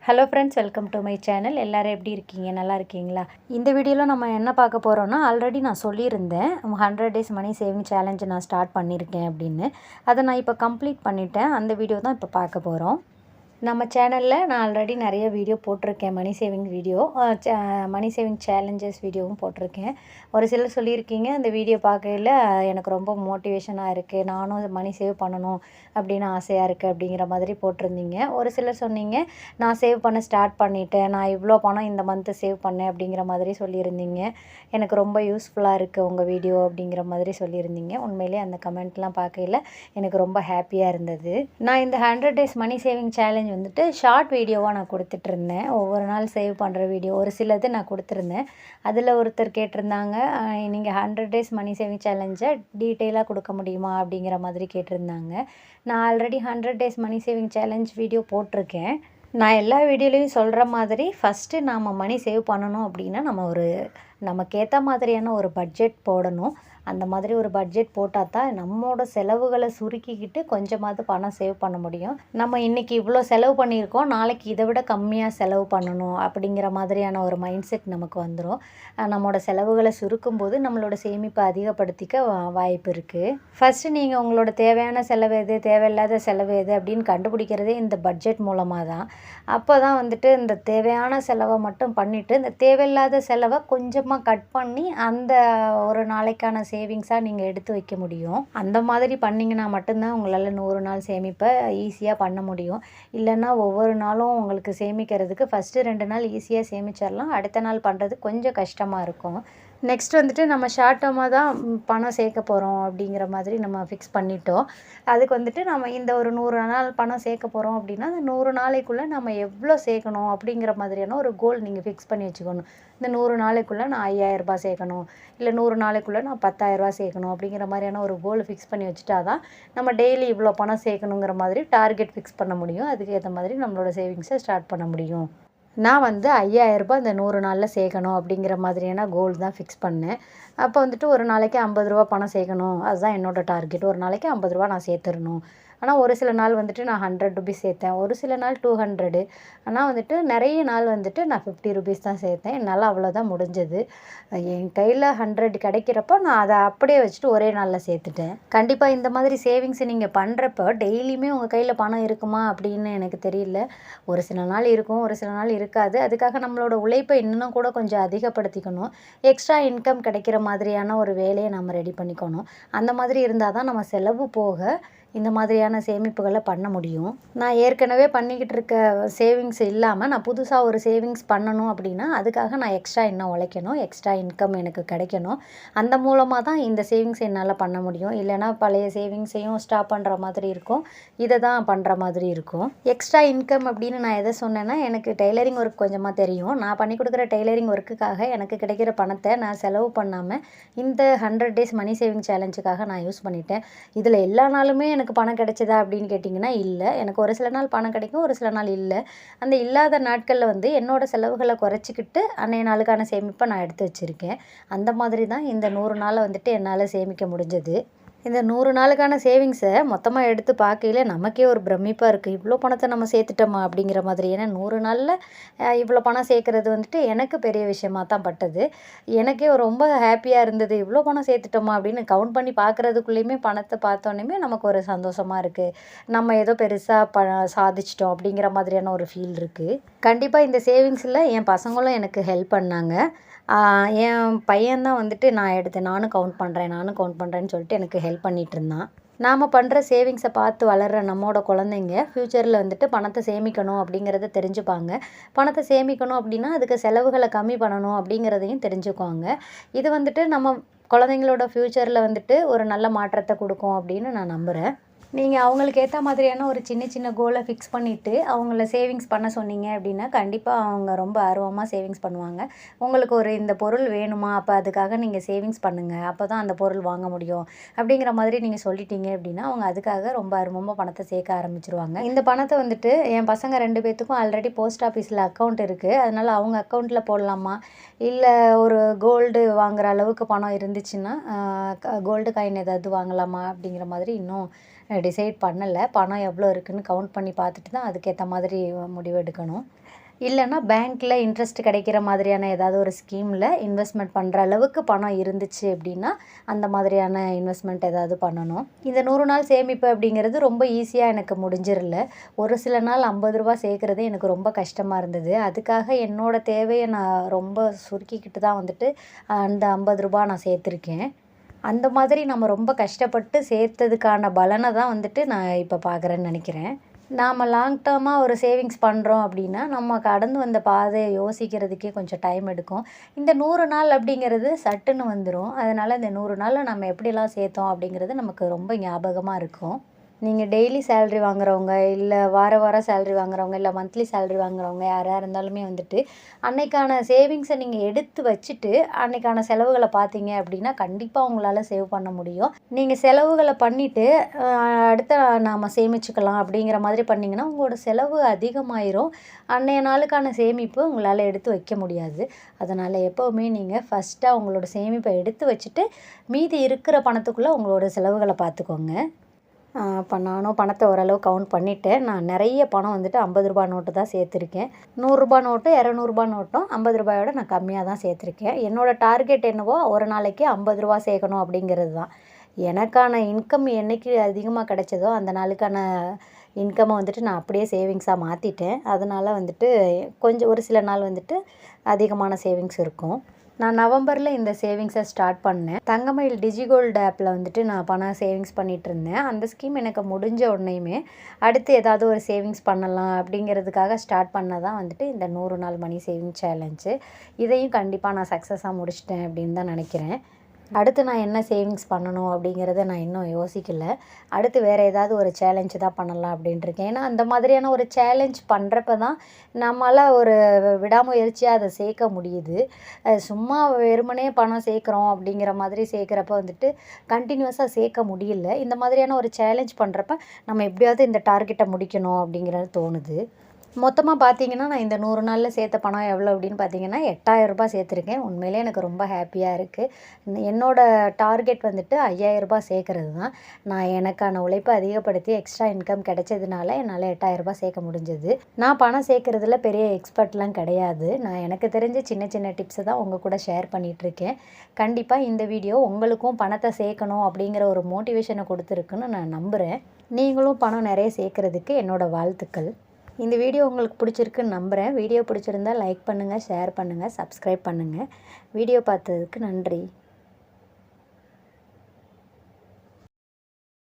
Hello friends, welcome to my channel. எல்லோரும் எப்படி இருக்கீங்க? நல்லா இருக்கீங்களா? இந்த வீடியோவில் நம்ம என்ன பார்க்க போகிறோன்னா, ஆல்ரெடி நான் சொல்லியிருந்தேன் 100 டேஸ் மணி சேவிங் சேலஞ்ச் நான் ஸ்டார்ட் பண்ணியிருக்கேன் அப்படின்னு. அதை நான் இப்போ கம்ப்ளீட் பண்ணிட்டேன். அந்த வீடியோ தான் இப்போ பார்க்க போகிறோம். நம்ம சேனலில் நான் ஆல்ரெடி நிறைய வீடியோ போட்டிருக்கேன். Money saving video, money saving challenges வீடியோவும் போட்டிருக்கேன். ஒரு சிலர் சொல்லியிருக்கீங்க, அந்த வீடியோ பார்க்கையில் எனக்கு ரொம்ப மோட்டிவேஷனாக இருக்குது, நானும் மணி சேவ் பண்ணணும் அப்படின்னு ஆசையாக இருக்குது அப்படிங்கிற மாதிரி போட்டிருந்தீங்க. ஒரு சிலர் சொன்னீங்க, நான் சேவ் பண்ண ஸ்டார்ட் பண்ணிட்டேன், நான் இவ்வளோ பணம் இந்த மந்த்து சேவ் பண்ணேன் அப்படிங்கிற மாதிரி சொல்லியிருந்தீங்க. எனக்கு ரொம்ப யூஸ்ஃபுல்லாக இருக்குது உங்கள் வீடியோ அப்படிங்கிற மாதிரி சொல்லியிருந்தீங்க. உண்மையிலே அந்த கமெண்ட்லாம் பார்க்கையில் எனக்கு ரொம்ப ஹாப்பியாக இருந்தது. நான் இந்த 100 டேஸ் மணி சேவிங் சேலஞ்ச் வந்துட்டு ஷார்ட் வீடியோவாக நான் கொடுத்துட்ருந்தேன். ஒவ்வொரு நாள் சேவ் பண்ணுற வீடியோ ஒரு சிலது நான் கொடுத்துருந்தேன். அதில் ஒருத்தர் கேட்டிருந்தாங்க, நீங்கள் 100 டேஸ் மணி சேவிங் சேலஞ்சை டீட்டெயிலாக கொடுக்க முடியுமா அப்படிங்கிற மாதிரி கேட்டிருந்தாங்க. நான் already 100 days money saving challenge video போட்டிருக்கேன். நான் எல்லா வீடியோலையும் சொல்கிற மாதிரி ஃபஸ்ட்டு நாம் மணி சேவ் பண்ணணும் அப்படின்னா நமக்கேற்ற மாதிரியான ஒரு பட்ஜெட் போடணும். அந்த மாதிரி ஒரு பட்ஜெட் போட்டால் தான் நம்மளோட செலவுகளை சுருக்கிக்கிட்டு கொஞ்சமாவது பணம் சேவ் பண்ண முடியும். நம்ம இன்றைக்கி இவ்வளோ செலவு பண்ணியிருக்கோம், நாளைக்கு இதை விட கம்மியாக செலவு பண்ணணும் அப்படிங்கிற மாதிரியான ஒரு மைண்ட் செட் நமக்கு வந்துடும். நம்மளோட செலவுகளை சுருக்கும்போது நம்மளோட சேமிப்பை அதிகப்படுத்திக்க வாய்ப்பு இருக்குது. ஃபஸ்ட்டு நீங்கள் உங்களோட தேவையான செலவு எது, தேவையில்லாத செலவு எது அப்படின்னு கண்டுபிடிக்கிறதே இந்த பட்ஜெட் மூலமாக தான். அப்போ தான் வந்துட்டு இந்த தேவையான செலவை மட்டும் பண்ணிவிட்டு இந்த தேவையில்லாத செலவை கொஞ்சமாக கட் பண்ணி அந்த ஒரு நாளைக்கான சேவிங்ஸாக நீங்கள் எடுத்து வைக்க முடியும். அந்த மாதிரி பண்ணிங்கன்னா மட்டும்தான் உங்களால் 100 நாள் சேமிப்பை ஈஸியாக பண்ண முடியும். இல்லைன்னா ஒவ்வொரு நாளும் உங்களுக்கு சேமிக்கிறதுக்கு ஃபஸ்ட்டு 2 நாள் ஈஸியாக சேமிச்சிடலாம், அடுத்த நாள் பண்ணுறது கொஞ்சம் கஷ்டமாக இருக்கும். நெக்ஸ்ட் வந்துட்டு நம்ம ஷார்ட் டேர்மாக தான் பணம் சேர்க்க போகிறோம் அப்படிங்கிற மாதிரி நம்ம ஃபிக்ஸ் பண்ணிட்டோம். அதுக்கு வந்துட்டு நம்ம இந்த ஒரு 100 நாள் பணம் சேர்க்க போகிறோம் அப்படின்னா அந்த 100 நாளைக்குள்ளே நம்ம எவ்வளோ சேர்க்கணும் அப்படிங்கிற மாதிரியான ஒரு கோல் நீங்கள் ஃபிக்ஸ் பண்ணி வச்சுக்கணும். இந்த 100 நாளைக்குள்ளே நான் 5000 ரூபாய் சேர்க்கணும், இல்லை 100 நாளைக்குள்ளே நான் 10,000 ரூபாய் சேர்க்கணும் அப்படிங்கிற மாதிரியான ஒரு கோல் ஃபிக்ஸ் பண்ணி வச்சுட்டா தான் நம்ம டெய்லி இவ்வளோ பணம் சேர்க்கணுங்கிற மாதிரி டார்கெட் ஃபிக்ஸ் பண்ண முடியும். அதுக்கு ஏற்ற மாதிரி நம்மளோட சேவிங்ஸை ஸ்டார்ட் பண்ண முடியும். நான் வந்து 5000 ரூபாய் இந்த 100 நாளில் சேர்க்கணும் அப்படிங்கிற மாதிரியான கோல் தான் ஃபிக்ஸ் பண்ணேன். அப்போ வந்துட்டு ஒரு நாளைக்கு 50 ரூபா பணம் சேர்க்கணும், அதுதான் என்னோடய டார்கெட். ஒரு நாளைக்கு 50 ரூபா நான் சேர்த்துடணும். ஆனால் ஒரு சில நாள் வந்துட்டு நான் 100 ருபீஸ் சேர்த்தேன், ஒரு சில நாள் 200. ஆனால் வந்துட்டு நிறைய நாள் வந்துட்டு நான் 50 ருபீஸ் தான் சேர்த்தேன். என்னால் அவ்வளோதான் முடிஞ்சது. என் கையில் 100 கிடைக்கிறப்போ நான் அதை அப்படியே வச்சுட்டு ஒரே நாளில் சேர்த்துட்டேன். கண்டிப்பாக இந்த மாதிரி சேவிங்ஸ் நீங்கள் பண்ணுறப்போ டெய்லியுமே உங்கள் கையில் பணம் இருக்குமா அப்படின்னு எனக்கு தெரியல. ஒரு சில நாள் இருக்கும், ஒரு சில நாள் இருக்காது. அதுக்காக நம்மளோட உழைப்பை இன்னும் கூட கொஞ்சம் அதிகப்படுத்திக்கணும். எக்ஸ்ட்ரா இன்கம் கிடைக்கிற மாதிரியான ஒரு வேலையை நம்ம ரெடி பண்ணிக்கணும். அந்த மாதிரி இருந்தால் தான் நம்ம செலவு போக இந்த மாதிரியான சேமிப்புகளை பண்ண முடியும். நான் ஏற்கனவே பண்ணிக்கிட்டு இருக்க சேவிங்ஸ் இல்லாமல் நான் புதுசாக ஒரு சேவிங்ஸ் பண்ணணும் அப்படின்னா அதுக்காக நான் எக்ஸ்ட்ரா இன்னும் உழைக்கணும், எக்ஸ்ட்ரா இன்கம் எனக்கு கிடைக்கணும். அந்த மூலமாக தான் இந்த சேவிங்ஸ் என்னால் பண்ண முடியும். இல்லைனா பழைய சேவிங்ஸையும் ஸ்டாப் பண்ணுற மாதிரி இருக்கும், இதை தான் பண்ணுற மாதிரி இருக்கும். எக்ஸ்ட்ரா இன்கம் அப்படின்னு நான் எதை சொன்னேன்னா, எனக்கு டெய்லரிங் ஒர்க் கொஞ்சமாக தெரியும். நான் பண்ணி கொடுக்குற டெய்லரிங் ஒர்க்குக்காக எனக்கு கிடைக்கிற பணத்தை நான் செலவு பண்ணாமல் இந்த 100 டேஸ் மணி சேவிங் சேலஞ்சுக்காக நான் யூஸ் பண்ணிட்டேன். இதில் எல்லா நாளுமே எனக்கு பணம் கிடைச்சதா அப்படின்னு கேட்டிங்கன்னா இல்லை. எனக்கு ஒரு சில நாள் பணம் கிடைக்கும், ஒரு சில நாள் இல்லை. அந்த இல்லாத நாட்களில் வந்து என்னோடய செலவுகளை குறைச்சிக்கிட்டு அன்றைய நாளுக்கான சேமிப்பை நான் எடுத்து வச்சுருக்கேன். அந்த மாதிரி தான் இந்த 100 நாளை வந்துட்டு என்னால் சேமிக்க முடிஞ்சது. இந்த 100 நாளுக்கான சேவிங்ஸை மொத்தமாக எடுத்து பார்க்கையில் நமக்கே ஒரு பிரமிப்பாக இருக்குது. இவ்வளோ பணத்தை நம்ம சேர்த்துட்டோமா அப்படிங்கிற மாதிரி. ஏன்னா 100 நாளில் இவ்வளோ பணம் சேர்க்குறது வந்துட்டு எனக்கு பெரிய விஷயமாக தான் பட்டது. எனக்கே ரொம்ப ஹாப்பியாக இருந்தது. இவ்வளோ பணம் சேர்த்துட்டோமா அப்படின்னு கவுண்ட் பண்ணி பார்க்குறதுக்குள்ளேயுமே பணத்தை பார்த்தோன்னே நமக்கு ஒரு சந்தோஷமாக இருக்குது. நம்ம ஏதோ பெருசாக சாதிச்சிட்டோம் அப்படிங்கிற மாதிரியான ஒரு ஃபீல் இருக்குது. கண்டிப்பாக இந்த சேவிங்ஸில் என் பசங்களும் எனக்கு ஹெல்ப் பண்ணாங்க. என் பையன்தான் வந்துட்டு நானும் கவுண்ட் பண்ணுறேன்னு சொல்லிட்டு எனக்கு ஹெல்ப் பண்ணிகிட்ருந்தான். நாம் பண்ணுற சேவிங்ஸை பார்த்து வளர்கிற நம்மளோட குழந்தைங்க ஃப்யூச்சரில் வந்துட்டு பணத்தை சேமிக்கணும் அப்படிங்கிறத தெரிஞ்சுப்பாங்க. பணத்தை சேமிக்கணும் அப்படின்னா அதுக்கு செலவுகளை கம்மி பண்ணணும் அப்படிங்கிறதையும் தெரிஞ்சுக்குவாங்க. இது வந்துட்டு நம்ம குழந்தைங்களோட ஃப்யூச்சரில் வந்துட்டு ஒரு நல்ல மாற்றத்தை கொடுக்கும் அப்படின்னு நான் நம்புகிறேன். நீங்கள் அவங்களுக்கு ஏற்ற மாதிரியான ஒரு சின்ன சின்ன கோலை ஃபிக்ஸ் பண்ணிவிட்டு அவங்கள சேவிங்ஸ் பண்ண சொன்னீங்க அப்படின்னா கண்டிப்பாக அவங்க ரொம்ப ஆர்வமாக சேவிங்ஸ் பண்ணுவாங்க. உங்களுக்கு இந்த பொருள் வேணுமா, அப்போ அதுக்காக நீங்கள் சேவிங்ஸ் பண்ணுங்கள், அப்போ தான் அந்த பொருள் வாங்க முடியும் அப்படிங்கிற மாதிரி நீங்கள் சொல்லிட்டீங்க அப்படின்னா அவங்க அதுக்காக ரொம்ப ஆர்வமாக பணத்தை சேர்க்க ஆரம்பிச்சிருவாங்க. இந்த பணத்தை வந்துட்டு என் பசங்க 2 பேர்த்துக்கும் ஆல்ரெடி போஸ்ட் ஆஃபீஸில் அக்கௌண்ட் இருக்குது. அதனால் அவங்க அக்கௌண்ட்டில் போடலாமா, இல்லை ஒரு கோல்டு வாங்குகிற அளவுக்கு பணம் இருந்துச்சுன்னா கோல்டு காயின் ஏதாவது வாங்கலாமா அப்படிங்கிற மாதிரி இன்னும் டிசைட் பண்ணலை. பணம் எவ்வளோ இருக்குதுன்னு கவுண்ட் பண்ணி பார்த்துட்டு தான் அதுக்கேற்ற மாதிரி முடிவு எடுக்கணும். இல்லைன்னா பேங்க்கில் இன்ட்ரெஸ்ட் கிடைக்கிற மாதிரியான ஏதாவது ஒரு ஸ்கீமில் இன்வெஸ்ட்மெண்ட் பண்ணுற அளவுக்கு பணம் இருந்துச்சு அப்படின்னா அந்த மாதிரியான இன்வெஸ்ட்மெண்ட் ஏதாவது பண்ணணும். இந்த 100 நாள் சேமிப்பு அப்படிங்கிறது ரொம்ப ஈஸியாக எனக்கு முடிஞ்சிடல. ஒரு சில நாள் ரூ. 50 சேர்க்குறது எனக்கு ரொம்ப கஷ்டமாக இருந்தது. அதுக்காக என்னோடய தேவையை நான் ரொம்ப சுருக்கிக்கிட்டு தான் வந்துட்டு அந்த ரூ. 50 நான் சேர்த்துருக்கேன். அந்த மாதிரி நம்ம ரொம்ப கஷ்டப்பட்டு சேர்த்ததுக்கான பலனை தான் வந்துட்டு நான் இப்போ பார்க்குறேன்னு நினைக்கிறேன். நாம் லாங் டேர்மாக ஒரு சேவிங்ஸ் பண்ணுறோம் அப்படின்னா நம்ம கடந்து வந்த பாதையை யோசிக்கிறதுக்கே கொஞ்சம் டைம் எடுக்கும். இந்த 100 நாள் அப்படிங்கிறது சட்டுன்னு வந்துடும். அதனால் இந்த 100 நாளில் நம்ம எப்படிலாம் சேர்த்தோம் அப்படிங்கிறது நமக்கு ரொம்ப ஞாபகமாக இருக்கும். நீங்கள் டெய்லி சேலரி வாங்குறவங்க, இல்லை வாரம் சேலரி வாங்குறவங்க, இல்லை மந்த்லி சேலரி வாங்குறவங்க யாராக இருந்தாலுமே வந்துட்டு அன்னைக்கான சேவிங்ஸை நீங்கள் எடுத்து வச்சுட்டு அன்னைக்கான செலவுகளை பார்த்தீங்க அப்படின்னா கண்டிப்பாக உங்களால் சேவ் பண்ண முடியும். நீங்கள் செலவுகளை பண்ணிவிட்டு அடுத்த நாம் சேமிச்சுக்கலாம் அப்படிங்கிற மாதிரி பண்ணிங்கன்னா உங்களோட செலவு அதிகமாயிரும். அன்றைய நாளுக்கான சேமிப்பு உங்களால் எடுத்து வைக்க முடியாது. அதனால் எப்போவுமே நீங்கள் ஃபஸ்ட்டாக உங்களோட சேமிப்பை எடுத்து வச்சுட்டு மீதி இருக்கிற பணத்துக்குள்ளே உங்களோட செலவுகளை பார்த்துக்கோங்க. இப்போ நானும் பணத்தை ஓரளவு கவுண்ட் பண்ணிவிட்டேன். நான் நிறைய பணம் வந்துட்டு ரூ. 50 நோட்டு தான் சேர்த்துருக்கேன். ரூ. 100 நோட்டு, ரூ. 200 நோட்டும் ரூ. 50 நான் கம்மியாக தான் சேர்த்துருக்கேன். என்னோடய டார்கெட் என்னவோ ஒரு நாளைக்கு ரூ. 50 சேர்க்கணும் அப்படிங்கிறது தான். எனக்கான இன்கம் என்றைக்கு அதிகமாக கிடைச்சதோ அந்த நாளுக்கான இன்கம்மை வந்துட்டு நான் அப்படியே சேவிங்ஸாக மாற்றிட்டேன். அதனால் வந்துட்டு கொஞ்சம் ஒரு சில நாள் வந்துட்டு அதிகமான சேவிங்ஸ் இருக்கும். நான் நவம்பரில் இந்த சேவிங்ஸை ஸ்டார்ட் பண்ணேன். தங்கமயில் டிஜிகோல்டு ஆப்பில் வந்துட்டு நான் பணம் சேவிங்ஸ் பண்ணிகிட்ருந்தேன். அந்த ஸ்கீம் எனக்கு முடிஞ்ச உடனேயுமே அடுத்து ஏதாவது ஒரு சேவிங்ஸ் பண்ணலாம் அப்படிங்கிறதுக்காக ஸ்டார்ட் பண்ண தான் வந்துட்டு இந்த 100 நாள் மணி சேவிங் சேலஞ்சு. இதையும் கண்டிப்பாக நான் சக்ஸஸாக முடிச்சிட்டேன் அப்படின்னு தான் நினைக்கிறேன். அடுத்து நான் என்ன சேவிங்ஸ் பண்ணணும் அப்படிங்கிறத நான் இன்னும் யோசிக்கல. அடுத்து வேறு ஏதாவது ஒரு சேலஞ்சு தான் பண்ணலாம் அப்படின்ட்டுருக்கேன். ஏன்னா அந்த மாதிரியான ஒரு சேலஞ்ச் பண்ணுறப்ப தான் நம்மளால் ஒரு விடாமுயற்சியாக அதை சேர்க்க முடியுது. சும்மா வெறுமனே பணம் சேர்க்குறோம் அப்படிங்கிற மாதிரி சேர்க்குறப்ப வந்துட்டு கண்டினியூஸாக சேர்க்க முடியல. இந்த மாதிரியான ஒரு சேலஞ்ச் பண்ணுறப்ப நம்ம எப்படியாவது இந்த டார்கெட்டை முடிக்கணும் அப்படிங்கிறது தோணுது. மொத்தமாக பார்த்தீங்கன்னா நான் இந்த 100 நாளில் சேர்த்த பணம் எவ்வளோ அப்படின்னு பார்த்தீங்கன்னா ரூ. 8000 சேர்த்துருக்கேன். உண்மையிலே எனக்கு ரொம்ப ஹாப்பியாக இருக்குது. என்னோடய டார்கெட் வந்துட்டு ரூ. 5000 சேர்க்கறது தான். நான் எனக்கான உழைப்பை அதிகப்படுத்தி எக்ஸ்ட்ரா இன்கம் கிடைச்சதுனால என்னால் ரூ. 8000 சேர்க்க முடிஞ்சது. நான் பணம் சேர்க்குறதுல பெரிய எக்ஸ்பர்ட்லாம் கிடையாது. நான் எனக்கு தெரிஞ்ச சின்ன சின்ன டிப்ஸை தான் உங்கள் கூட ஷேர் பண்ணிகிட்ருக்கேன். கண்டிப்பாக இந்த வீடியோ உங்களுக்கும் பணத்தை சேர்க்கணும் அப்படிங்கிற ஒரு மோட்டிவேஷனை கொடுத்துருக்குன்னு நான் நம்புகிறேன். நீங்களும் பணம் நிறைய சேர்க்குறதுக்கு என்னோடய வாழ்த்துக்கள். இந்த வீடியோ உங்களுக்கு பிடிச்சிருக்குன்னு நம்புகிறேன். வீடியோ பிடிச்சிருந்தால் லைக் பண்ணுங்கள், ஷேர் பண்ணுங்கள், சப்ஸ்கிரைப் பண்ணுங்கள். வீடியோ பார்த்ததுக்கு நன்றி.